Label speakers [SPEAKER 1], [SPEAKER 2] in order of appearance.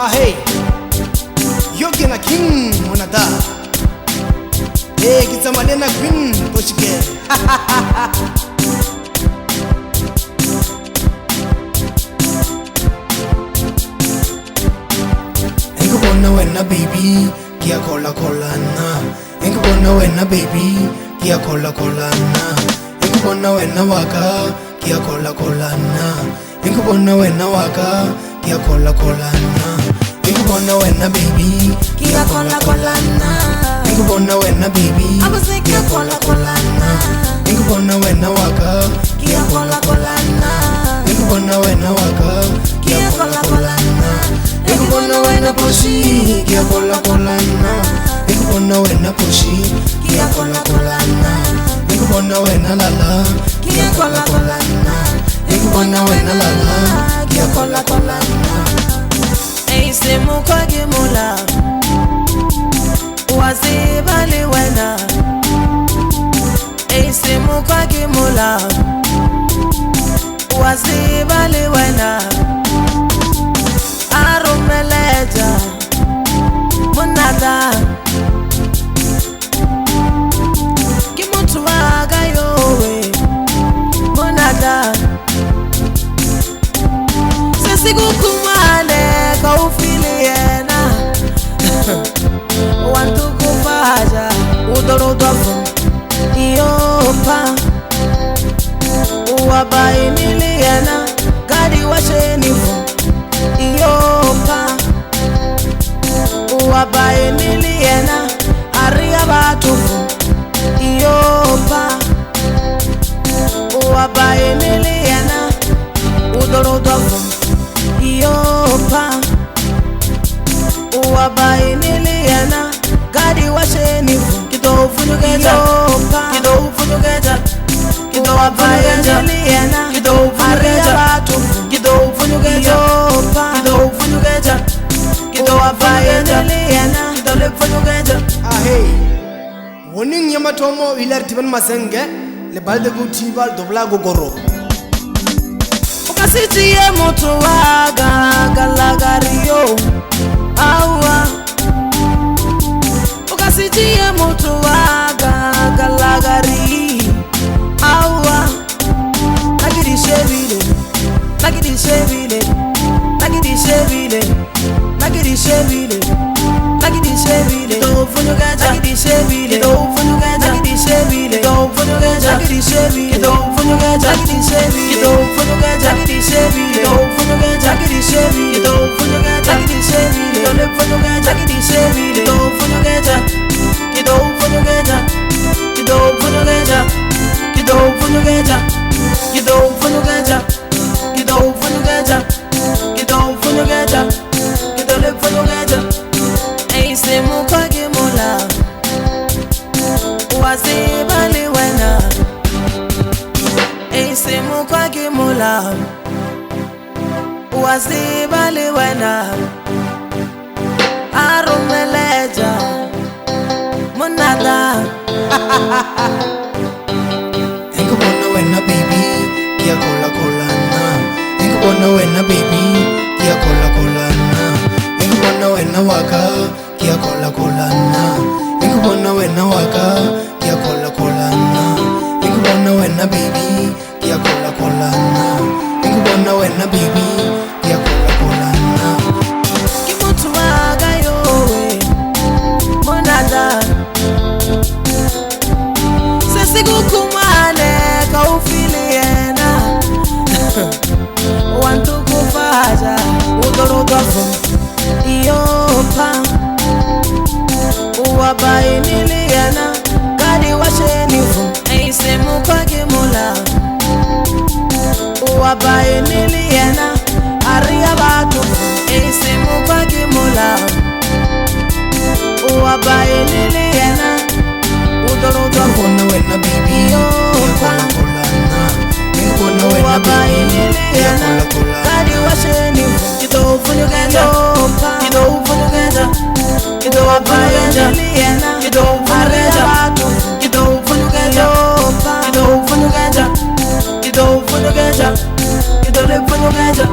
[SPEAKER 1] hey, yoke na king monada. Hey, kitsamale na queen kochike. Engo bona wena baby, kia kola kola na. Engo bona wena baby, kia kola kola na. Engo bona wena waka, kia kola kola na. Engo bona wena waka, kia kola kola na. Engo bona wena baby,
[SPEAKER 2] kia kola kola na.
[SPEAKER 1] Engo bona wena baby,
[SPEAKER 2] I was like kia kola kola na.
[SPEAKER 1] Engo bona wena waka,
[SPEAKER 2] Kia kola kola na.
[SPEAKER 1] Engo bona wena waka,
[SPEAKER 2] Kia kola kola na.
[SPEAKER 1] Engo bona wena poshi, kia kola kola na. Engo bona wena poshi,
[SPEAKER 2] Kia kola kola na.
[SPEAKER 1] Engo bona wena lala,
[SPEAKER 2] Kia kola kola na.
[SPEAKER 1] Engo bona wena lala,
[SPEAKER 2] Kia kola kola na. Eise muka gimula. Wazibali wena. Eise muka gimula. Wazibali wena. Arumeleja munada kimutu waga yowe munada sesiku kumale kaufiliena wantu kufaja udorodofu iyopa uwabainiliena gadi washenifu iyopa uwabainiliena aria batufu iyopa uwabainiliena udorodofu iyopa uwabainiliena gadi washenifu kidofunyugeta kidofunyugeta kidowabainiliena aria batufu kidofunyugeta kidowabainiliena kidolefunyugeta
[SPEAKER 1] hey, woning yamatomo ilar tiban masenge le balde gutibal dobla gogoro.
[SPEAKER 2] ukasitie mutu waga galagario awa ukasitie mutu waga galagari awa nagidishebile nagidishebile nagidishebile nagidishebile nagidishebile dofunyugeta nagidishebile dofunyugeta nagidishebile dofunyugeta nagidishebile dofunyugeta nagidishebile dofunyugeta nagidishebile dofunyugeta nagidishebile dofunyugeta nagidishebile dofunyugeta nagidishebile dofunyugeta kidofunyugeta kidofunyugeta kidofunyugeta kidofunyugeta kidofunyugeta kidofunyugeta kidolefunyugeta eise muka gimula wazibali wena eise muka gimula wazibali wena arumeleja munada
[SPEAKER 1] Engo bona wena baby, kia kola kola na. Engo bona wena baby, kia kola kola na. Engo bona wena waka, kia kola kola na. Engo bona wena waka, kia kola kola na. Engo bona wena baby, kia kola kola na. Engo bona wena baby, kia kola kola na.
[SPEAKER 2] kimutu waga yowe munada sesiku kumale kaufiliena wantu kufaja udorodofu iyopa uwabainiliena gadi washenifu eise muka gimula uwabainiliena aria batufu eise muka gimula uwabainiliena udorodofu
[SPEAKER 1] Engo bona wena baby, kia kola kola na. Engo bona wena baby, kia kola kola na.
[SPEAKER 2] gadi washenifu kidofunyugeta kidofunyugeta kidowabainiliena kidofunyugeta kidofunyugeta kidofunyugeta kidofunyugeta kidolefunyugeta